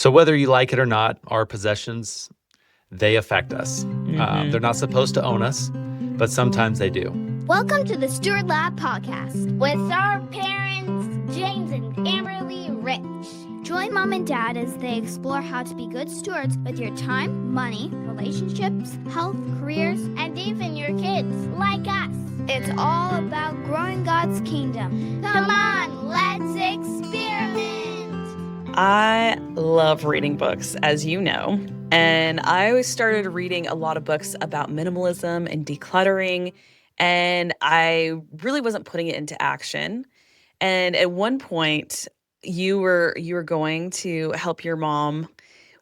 So whether you like it or not, our possessions, they affect us. They're not supposed to own us, but sometimes they do. Welcome to the Steward Lab Podcast with our parents, James and Amberlee Rich. Join Mom and Dad as they explore how to be good stewards with your time, money, relationships, health, careers, and even your kids, like us. It's all about growing God's kingdom. Come on, let's experiment. I love reading books, as you know, and I always started reading a lot of books about minimalism and decluttering, and I really wasn't putting it into action. And at one point, you were going to help your mom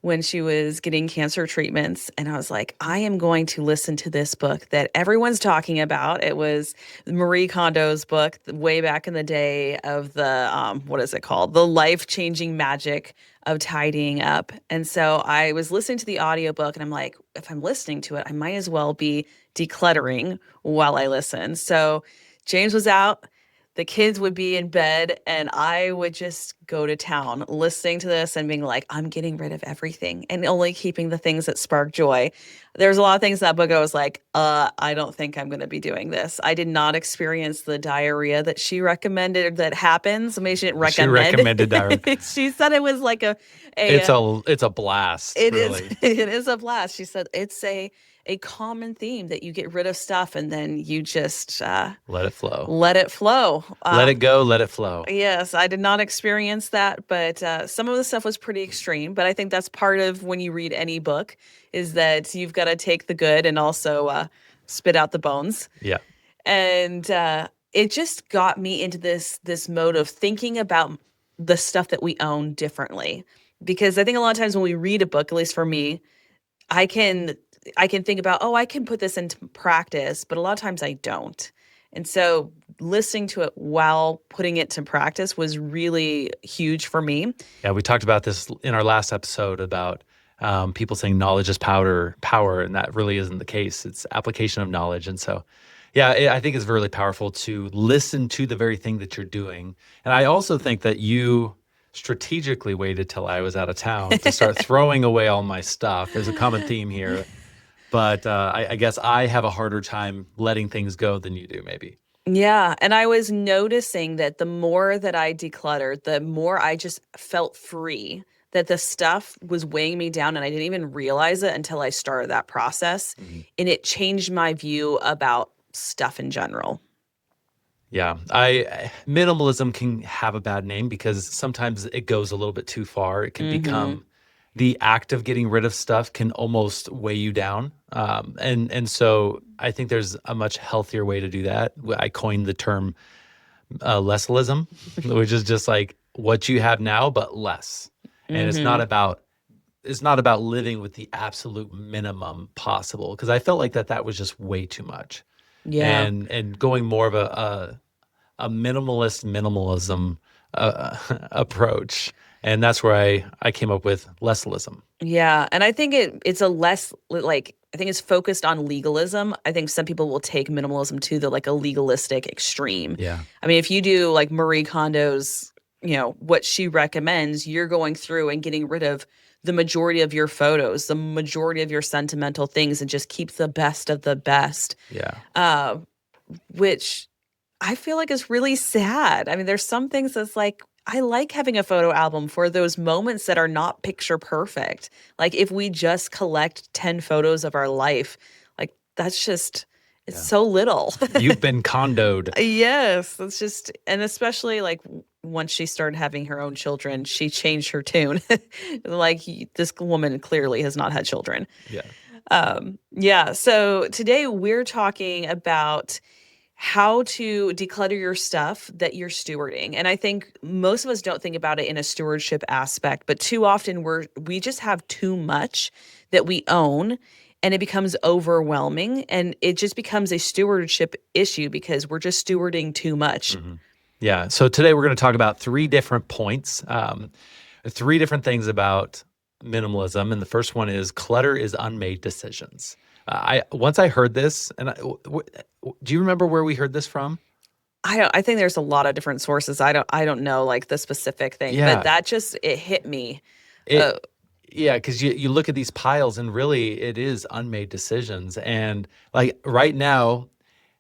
when she was getting cancer treatments, and I was like, I am going to listen to this book that everyone's talking about. It was Marie Kondo's book way back in the day of the what is it called? The life-changing magic of tidying up. And so I was listening to the audiobook, and I'm like, if I'm listening to it, I might as well be decluttering while I listen. So James was out. The kids would be in bed, and I would just go to town listening to this and being like, I'm getting rid of everything and only keeping the things that spark joy. There's a lot of things in that book I was like, I don't think I'm going to be doing this. I did not experience the diarrhea that she recommended that happens. I mean, she didn't recommend. She recommended diarrhea. She said it was like it's a blast. It really. It is a blast. She said it's a common theme that you get rid of stuff and then you just let it flow. Let it flow. Let it go, let it flow. Yes, I did not experience that, but some of the stuff was pretty extreme. But I think that's part of when you read any book is that you've got to take the good and also spit out the bones. Yeah. And it just got me into this mode of thinking about the stuff that we own differently. Because I think a lot of times when we read a book, at least for me, I can think about, I can put this into practice, but a lot of times I don't. And so listening to it while putting it to practice was really huge for me. Yeah, we talked about this in our last episode about people saying knowledge is power, and that really isn't the case. It's application of knowledge. And so, I think it's really powerful to listen to the very thing that you're doing. And I also think that you strategically waited till I was out of town to start throwing away all my stuff. There's a common theme here. But I guess I have a harder time letting things go than you do, maybe. Yeah. And I was noticing that the more that I decluttered, the more I just felt free, that the stuff was weighing me down and I didn't even realize it until I started that process. Mm-hmm. And it changed my view about stuff in general. Yeah. Minimalism can have a bad name because sometimes it goes a little bit too far. It can become the act of getting rid of stuff can almost weigh you down. And so I think there's a much healthier way to do that. I coined the term Lessalism, which is just like what you have now, but less. And it's not about living with the absolute minimum possible. Because I felt like that was just way too much. Yeah. And going more of a minimalism approach. And that's where I came up with Lessalism. Yeah. And I think it's a less, like, I think it's focused on legalism. I think some people will take minimalism to the, like, a legalistic extreme. Yeah. I mean, if you do, like, Marie Kondo's, what she recommends, you're going through and getting rid of the majority of your photos, the majority of your sentimental things, and just keep the best of the best. Yeah. Which I feel like is really sad. I mean, there's some things that's like, I like having a photo album for those moments that are not picture perfect. Like if we just collect 10 photos of our life, like that's just, it's so little. You've been condoed. Yes. It's just, and especially like once she started having her own children, she changed her tune. Like this woman clearly has not had children. Yeah. So today we're talking about how to declutter your stuff that you're stewarding. And I think most of us don't think about it in a stewardship aspect, but too often we just have too much that we own and it becomes overwhelming and it just becomes a stewardship issue because we're just stewarding too much. Mm-hmm. Yeah. So today we're going to talk about 3 different points, 3 different things about minimalism. And the first one is clutter is unmade decisions. Once I heard this, and do you remember where we heard this from? I think there's a lot of different sources. I don't know like the specific thing, but that just, it hit me. Yeah, because you look at these piles and really it is unmade decisions. And like right now,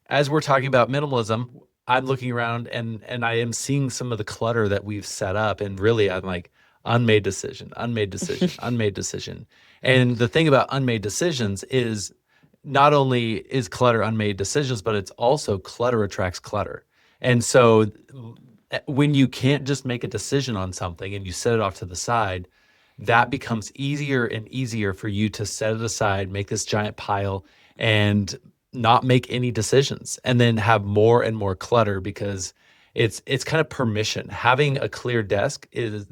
as we're talking about minimalism, I'm looking around and I am seeing some of the clutter that we've set up. And really I'm like, unmade decision, unmade decision, unmade decision. And the thing about unmade decisions is not only is clutter unmade decisions, but it's also clutter attracts clutter. And so when you can't just make a decision on something and you set it off to the side, that becomes easier and easier for you to set it aside, make this giant pile, and not make any decisions, and then have more and more clutter because it's kind of permission. Having a clear desk is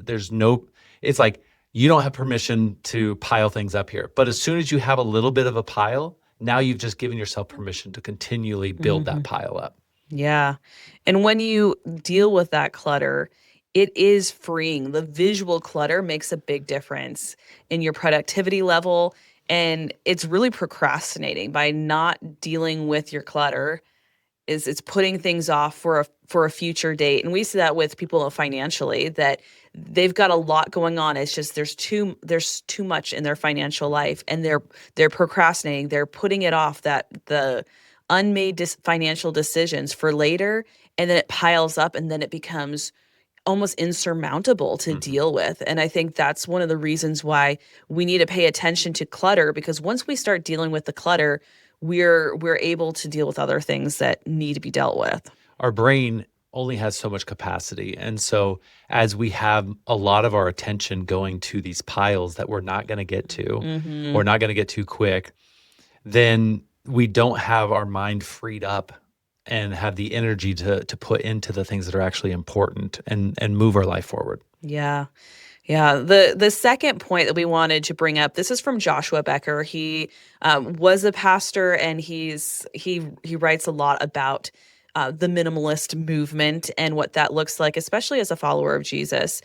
it's like you don't have permission to pile things up here. But as soon as you have a little bit of a pile, now you've just given yourself permission to continually build that pile up. Yeah. And when you deal with that clutter, it is freeing. The visual clutter makes a big difference in your productivity level. And it's really procrastinating by not dealing with your clutter. It's putting things off for a future date. And we see that with people financially, that they've got a lot going on. It's just there's too much in their financial life, and they're procrastinating. They're putting it off, that the unmade financial decisions for later, and then it piles up, and then it becomes almost insurmountable to deal with. And I think that's one of the reasons why we need to pay attention to clutter, because once we start dealing with the clutter, we're able to deal with other things that need to be dealt with. Our brain only has so much capacity. And so as we have a lot of our attention going to these piles that we're not going to get to, or not going to get to quick, then we don't have our mind freed up and have the energy to put into the things that are actually important and move our life forward. Yeah. Yeah. The second point that we wanted to bring up, this is from Joshua Becker. He was a pastor, and he writes a lot about the minimalist movement and what that looks like, especially as a follower of Jesus.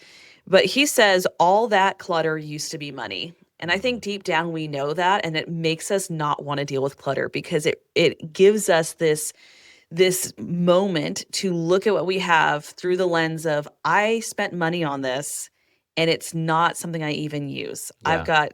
But he says all that clutter used to be money. And I think deep down we know that, and it makes us not want to deal with clutter, because it gives us this moment to look at what we have through the lens of, I spent money on this and it's not something I even use. Yeah. I've got,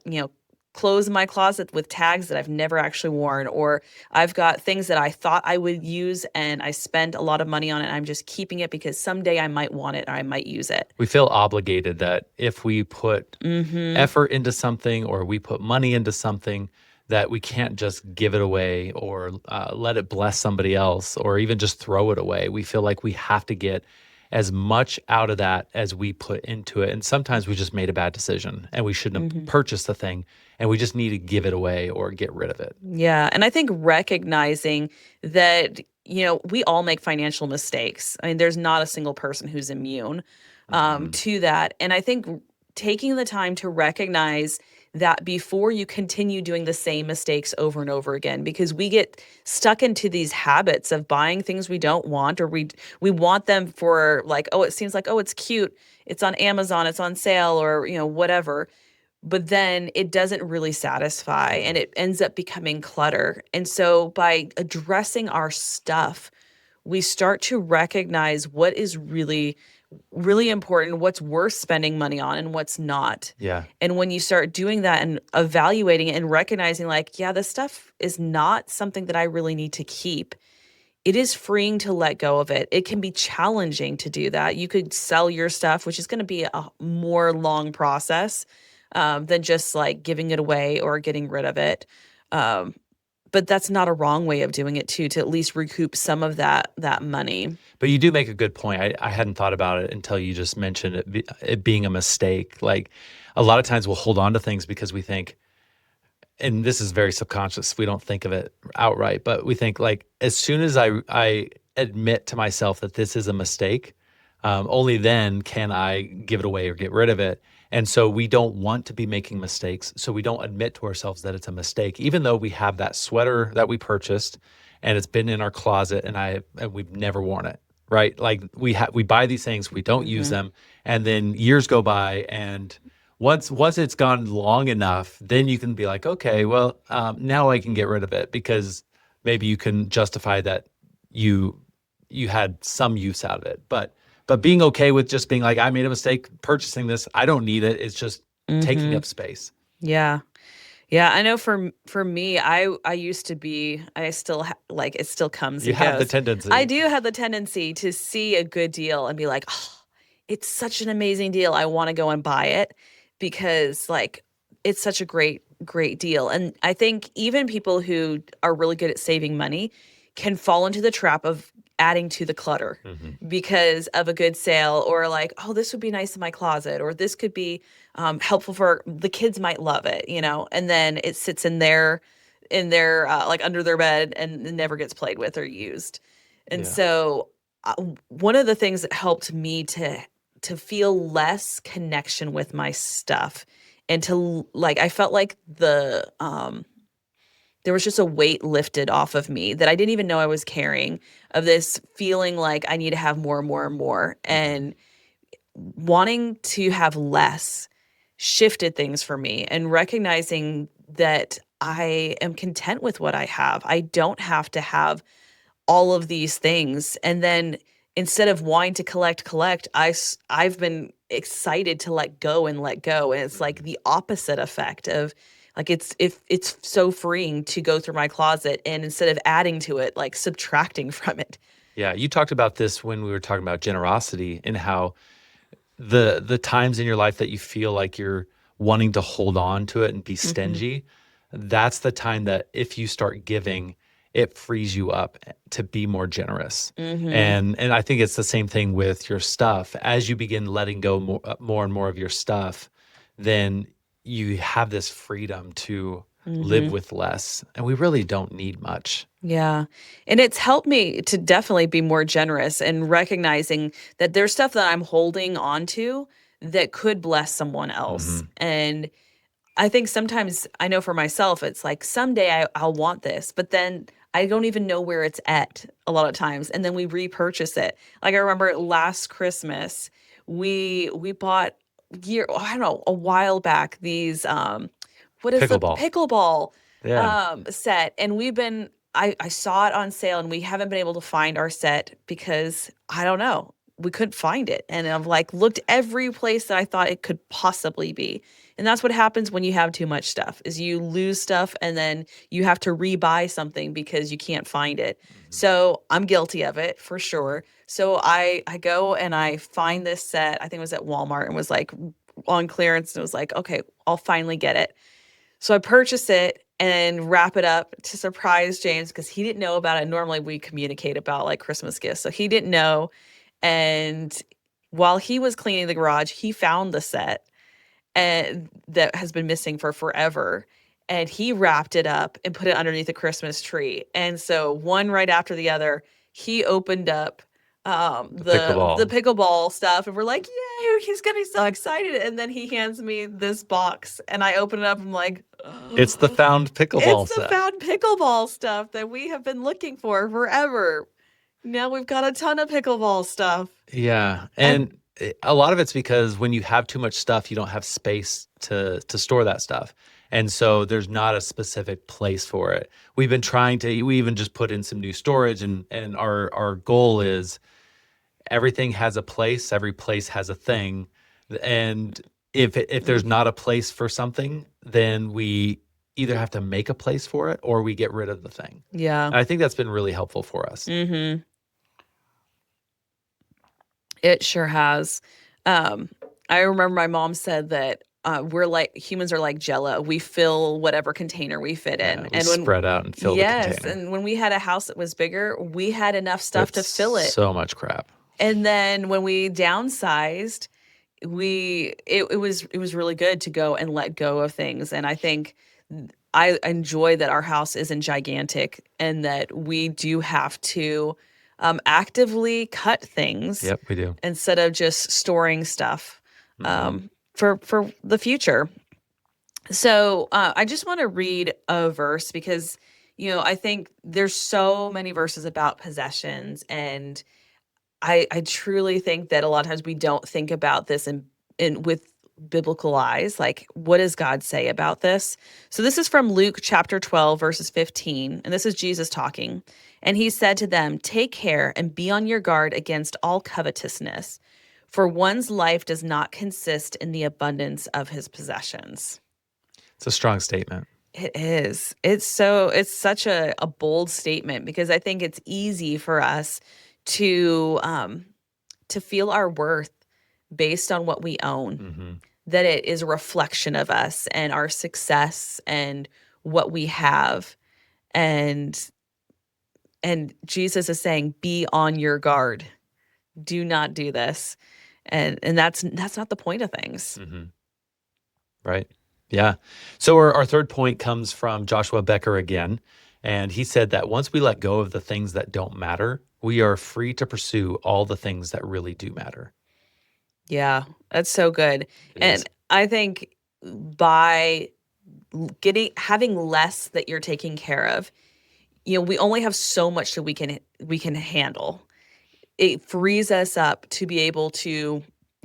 clothes in my closet with tags that I've never actually worn, or I've got things that I thought I would use and I spent a lot of money on it, and I'm just keeping it because someday I might want it or I might use it. We feel obligated that if we put effort into something, or we put money into something, that we can't just give it away or let it bless somebody else, or even just throw it away. We feel like we have to get as much out of that as we put into it. And sometimes we just made a bad decision and we shouldn't have purchased the thing, and we just need to give it away or get rid of it. Yeah. And I think recognizing that, we all make financial mistakes. I mean, there's not a single person who's immune to that. And I think taking the time to recognize that before you continue doing the same mistakes over and over again, because we get stuck into these habits of buying things we don't want, or we want them for like, it seems like, it's cute, it's on Amazon, it's on sale, or whatever, but then it doesn't really satisfy, and it ends up becoming clutter. And so by addressing our stuff, we start to recognize what is really important, what's worth spending money on and what's not. Yeah. And when you start doing that and evaluating it and recognizing, like, yeah, this stuff is not something that I really need to keep, it is freeing to let go of it. It can be challenging to do that. You could sell your stuff, which is going to be a more long process than just like giving it away or getting rid of it. But that's not a wrong way of doing it too, to at least recoup some of that money. But you do make a good point. I hadn't thought about it until you just mentioned it being a mistake. Like a lot of times we'll hold on to things because we think, and this is very subconscious, we don't think of it outright, but we think like, as soon as I admit to myself that this is a mistake, only then can I give it away or get rid of it. And so we don't want to be making mistakes. So we don't admit to ourselves that it's a mistake, even though we have that sweater that we purchased and it's been in our closet and we've never worn it, right? Like we buy these things, we don't use them, and then years go by, and once it's gone long enough, then you can be like, okay, well, now I can get rid of it, because maybe you can justify that you had some use out of it. But being okay with just being like, I made a mistake purchasing this, I don't need it, it's just taking up space. Yeah. Yeah, I know for me, I used to be, I still like it still comes You and have the goes. I tendency. do have the tendency to see a good deal and be like, "Oh, it's such an amazing deal. I want to go and buy it because like it's such a great deal." And I think even people who are really good at saving money can fall into the trap of adding to the clutter Mhm. because of a good sale, or like, oh, this would be nice in my closet, or this could be helpful for the kids, might love it, and then it sits in their like under their bed and it never gets played with or used. And Yeah. so one of the things that helped me to feel less connection with my stuff, and to like, I felt like there was just a weight lifted off of me that I didn't even know I was carrying, of this feeling like I need to have more and more and more, Mhm. and wanting to have less shifted things for me, and recognizing that I am content with what I have. I don't have to have all of these things. And then instead of wanting to collect, I've been excited to let go and let go. And it's like Mhm. the opposite effect of like, it's so freeing to go through my closet, and instead of adding to it, like subtracting from it. Yeah, you talked about this when we were talking about generosity and how the times in your life that you feel like you're wanting to hold on to it and be Hmm. stingy, that's the time that if you start giving, it frees you up to be more generous. Hmm. And I think it's the same thing with your stuff. As you begin letting go more and more of your stuff, then you have this freedom to live Hmm. with less. And we really don't need much. Yeah. And it's helped me to definitely be more generous, and recognizing that there's stuff that I'm holding on to that could bless someone else. Mhm. And I think sometimes, I know for myself, it's like someday I'll want this, but then I don't even know where it's at a lot of times. And then we repurchase it. Like I remember last Christmas, we bought I don't know, a while back, these what is the Pickleball. pickleball Yeah. set. And I saw it on sale, and we haven't been able to find our set because I don't know. We couldn't find it. And I've like looked every place that I thought it could possibly be. And that's what happens when you have too much stuff, is you lose stuff, and then you have to rebuy something because you can't find it. Mhm. So I'm guilty of it for sure. So I go and I find this set. I think it was at Walmart, and was like on clearance, and it was like, okay, I'll finally get it. So I purchase it and wrap it up to surprise James, because he didn't know about it. Normally we communicate about like Christmas gifts. So he didn't know. And while he was cleaning the garage, he found the set, and that has been missing for forever. And he wrapped it up and put it underneath the Christmas tree. And so one right after the other, he opened up The the pickleball. pickleball stuff, and we're like, yay, he's gonna be so excited. And then he hands me this box, and I open it up, and I'm like, It's the found it's pickleball the set. found pickleball stuff that we have been looking for forever. Now we've got a ton of pickleball stuff. Yeah, And and a lot of it's because when you have too much stuff, you don't have space to store that stuff, and so there's not a specific place for it. We've been trying to. We even just put in some new storage, and our goal is everything has a place, every place has a thing, and if there's not a place for something, then we either have to make a place for it or we get rid of the thing. yeah. And I think that's been really helpful for us. Mhm. It sure has. Um, I remember my mom said that we're like, humans are like Jello. We fill whatever container we fit Yeah, in. we And when spread out and fill the yes, container. and when we had a house that was bigger, we had enough We stuff had to fill it. so much crap. And then when we downsized, it was really good to go and let go of things. And I think I enjoy that our house isn't gigantic, and that we do have to actively cut things Yep, we do. instead of just storing stuff Mhm. for the future. So I just want to read a verse, because I think there's so many verses about possessions, and I truly think that a lot of times we don't think about this in with biblical eyes. Like, what does God say about this? So this is from Luke chapter 12, verses 15, and this is Jesus talking. And he said to them, "Take care and be on your guard against all covetousness, For one's life does not consist in the abundance of his possessions. It's a strong statement. It is. It's such a bold statement, because I think it's easy for us to feel our worth based on what we own, Mm-hmm. that it is a reflection of us and our success and what we have. And Jesus is saying, be on your guard. Do not do this. And that's not the point of things. Mm-hmm. Right. Yeah. So our third point comes from Joshua Becker again. And he said that once we let go of the things that don't matter, we are free to pursue all the things that really do matter. Yeah, that's so good. It And is. I think by having less that you're taking care of, we only have so much that we can handle. It frees us up to be able to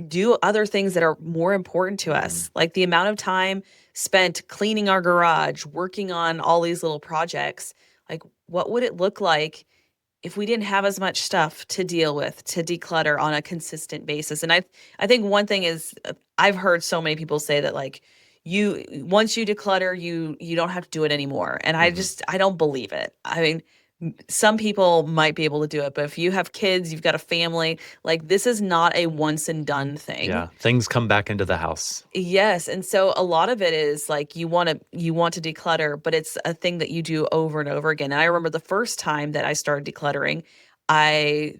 do other things that are more important to us, like the amount of time spent cleaning our garage, working on all these little projects. Like, what would it look like if we didn't have as much stuff to deal with, to declutter on a consistent basis? And I think one thing is, I've heard so many people say that, like, once you declutter, you don't have to do it anymore. And I don't believe it. I mean, some people might be able to do it, but if you have kids, you've got a family, like, this is not a once and done thing. Yeah. Things come back into the house. Yes. And so a lot of it is like, you want to declutter, but it's a thing that you do over and over again. And I remember the first time that I started decluttering, I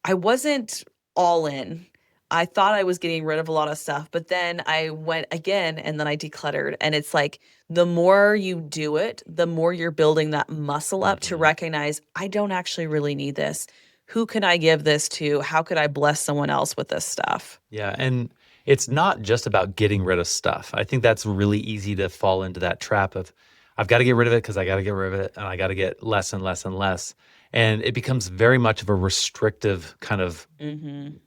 wasn't all in. I thought I was getting rid of a lot of stuff, but then I went again and then I decluttered. And it's like, the more you do it, the more you're building that muscle up to recognize, I don't actually really need this. Who can I give this to? How could I bless someone else with this stuff? Yeah. And it's not just about getting rid of stuff. I think that's really easy to fall into that trap of, I've got to get rid of it because I got to get rid of it, and I got to get less and less and less. And it becomes very much of a restrictive kind of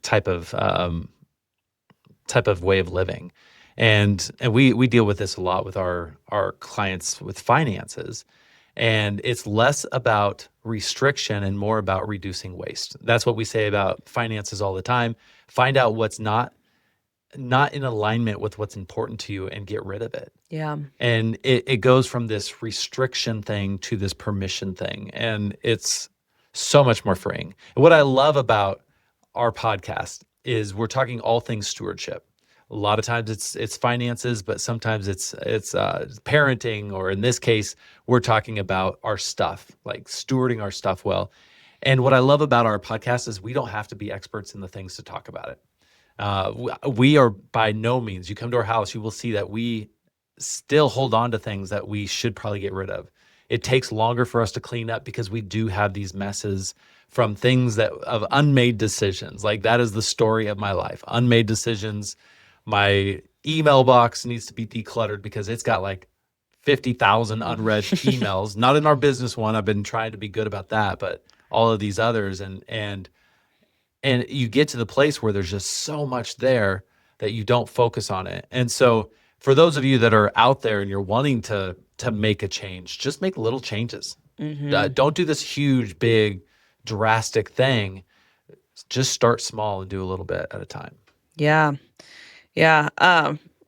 type of way of living. And we deal with this a lot with our clients with finances. And it's less about restriction and more about reducing waste. That's what we say about finances all the time. Find out what's not in alignment with what's important to you and get rid of it. Yeah. And it goes from this restriction thing to this permission thing. And it's so much more freeing. And what I love about our podcast is we're talking all things stewardship. A lot of times it's finances, but sometimes it's parenting, or in this case, we're talking about our stuff, like stewarding our stuff well. And what I love about our podcast is we don't have to be experts in the things to talk about it. We are by no means, you come to our house, you will see that we still hold on to things that we should probably get rid of. It takes longer for us to clean up because we do have these messes from things of unmade decisions. Like, that is the story of my life. Unmade decisions. My email box needs to be decluttered because it's got like 50,000 unread emails. Not in our business one. I've been trying to be good about that, but all of these others. And you get to the place where there's just so much there that you don't focus on it. And so for those of you that are out there and you're wanting to make a change, just make little changes. Don't do this huge, big, drastic thing. Just start small and do a little bit at a time. Yeah. Yeah.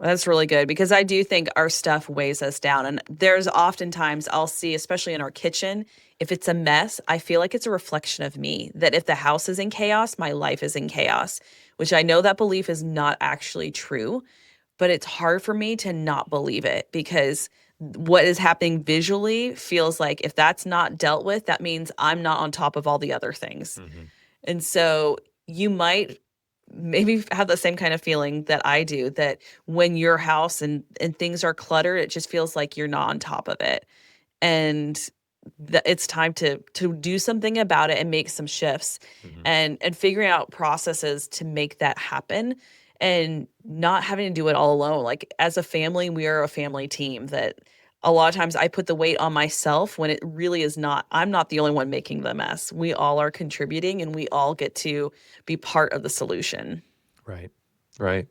That's really good, because I do think our stuff weighs us down. And there's oftentimes I'll see, especially in our kitchen, if it's a mess, I feel like it's a reflection of me, that if the house is in chaos, my life is in chaos, which I know that belief is not actually true, but it's hard for me to not believe it, because what is happening visually feels like if that's not dealt with, that means I'm not on top of all the other things. And so you might maybe have the same kind of feeling that I do, that when your house and things are cluttered, it just feels like you're not on top of it. And it's time to do something about it and make some shifts and figuring out processes to make that happen, and not having to do it all alone. Like, as a family, we are a family team that a lot of times I put the weight on myself when it really is not. I'm not the only one making the mess. We all are contributing, and we all get to be part of the solution. Right. Right.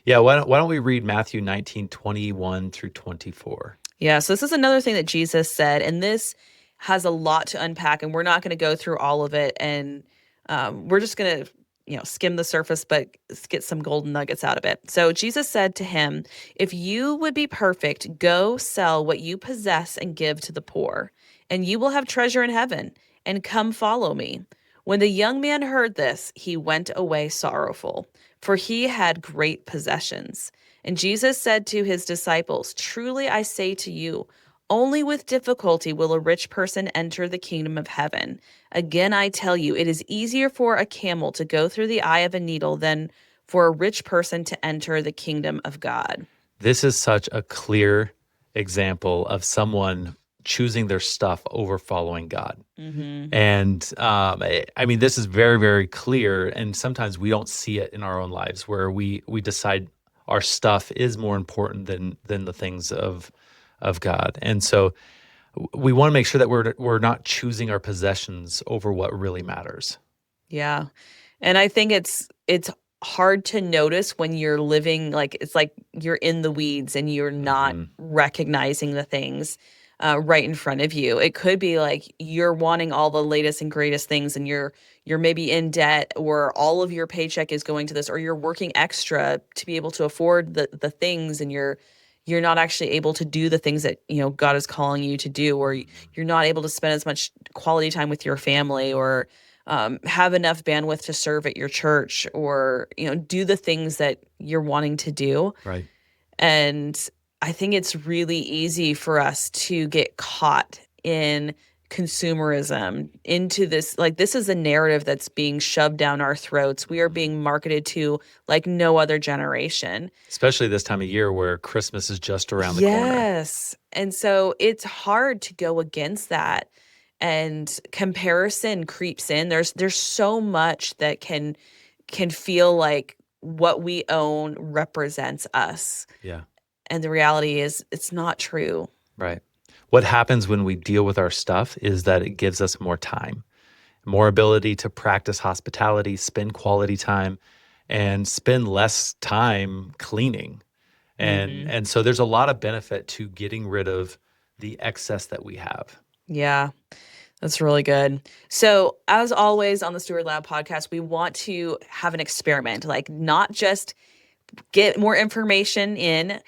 Yeah. Why don't we read Matthew 19:21 through 24? Yeah. So this is another thing that Jesus said, and this has a lot to unpack, and we're not going to go through all of it. And we're just going to skim the surface, but get some golden nuggets out of it. So Jesus said to him, "If you would be perfect, go sell what you possess and give to the poor, and you will have treasure in heaven, and come follow me." When the young man heard this, he went away sorrowful, for he had great possessions. And Jesus said to his disciples, "Truly I say to you, only with difficulty will a rich person enter the kingdom of heaven. Again, I tell you, it is easier for a camel to go through the eye of a needle than for a rich person to enter the kingdom of God." This is such a clear example of someone choosing their stuff over following God. And this is very, very clear. And sometimes we don't see it in our own lives where we decide our stuff is more important than the things of God. And so we want to make sure that we're not choosing our possessions over what really matters. Yeah. And I think it's hard to notice when you're living, it's like you're in the weeds and you're not recognizing the things right in front of you. It could be like you're wanting all the latest and greatest things, and you're maybe in debt, or all of your paycheck is going to this, or you're working extra to be able to afford the things, and you're not actually able to do the things that God is calling you to do, or you're not able to spend as much quality time with your family, or have enough bandwidth to serve at your church, or do the things that you're wanting to do. Right. And I think it's really easy for us to get caught in consumerism, into this, this is a narrative that's being shoved down our throats. We are being marketed to like no other generation. Especially this time of year where Christmas is just around the corner. Yes. And so it's hard to go against that. And comparison creeps in. There's so much that can feel like what we own represents us. Yeah. And the reality is it's not true. Right. What happens when we deal with our stuff is that it gives us more time, more ability to practice hospitality, spend quality time, and spend less time cleaning. And so there's a lot of benefit to getting rid of the excess that we have. Yeah, that's really good. So as always on the Steward Lab podcast, we want to have an experiment, not just get more information in.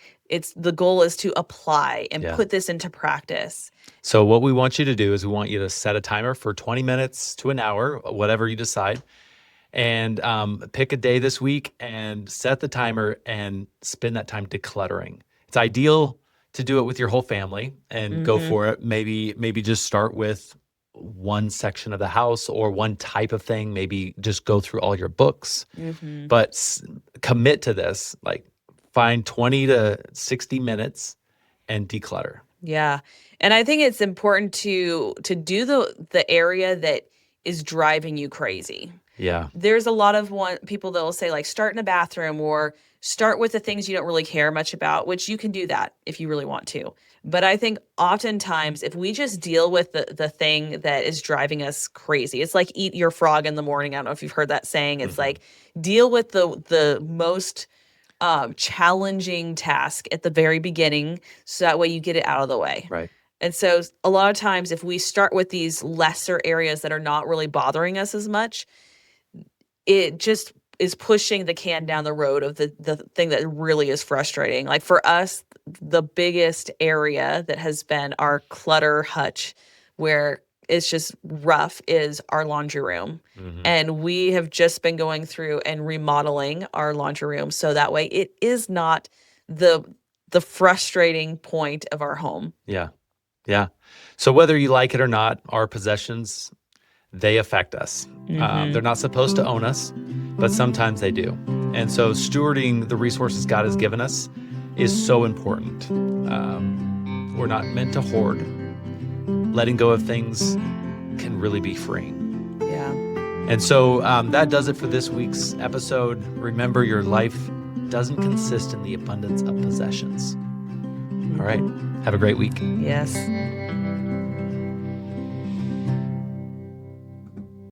The goal is to apply and put this into practice. So what we want you to do is we want you to set a timer for 20 minutes to an hour, whatever you decide, and pick a day this week and set the timer and spend that time decluttering. It's ideal to do it with your whole family and go for it. Maybe just start with one section of the house or one type of thing. Maybe just go through all your books, but commit to this. Find 20 to 60 minutes and declutter. Yeah. And I think it's important to do the area that is driving you crazy. Yeah. There's a lot of people that will say start in a bathroom, or start with the things you don't really care much about, which you can do that if you really want to. But I think oftentimes if we just deal with the thing that is driving us crazy, it's like eat your frog in the morning. I don't know if you've heard that saying. It's deal with the most challenging task at the very beginning, so that way you get it out of the way. Right. And so a lot of times if we start with these lesser areas that are not really bothering us as much, it just is pushing the can down the road of the thing that really is frustrating. For us, the biggest area that has been our clutter hutch, where it's just rough, is our laundry room. And we have just been going through and remodeling our laundry room so that way it is not the frustrating point of our home. Yeah. Yeah. So whether you like it or not, our possessions, they affect us. They're not supposed to own us, but sometimes they do. And so stewarding the resources God has given us is so important. We're not meant to hoard. Letting go of things can really be freeing. Yeah. And so that does it for this week's episode. Remember, your life doesn't consist in the abundance of possessions. All right. Have a great week. Yes.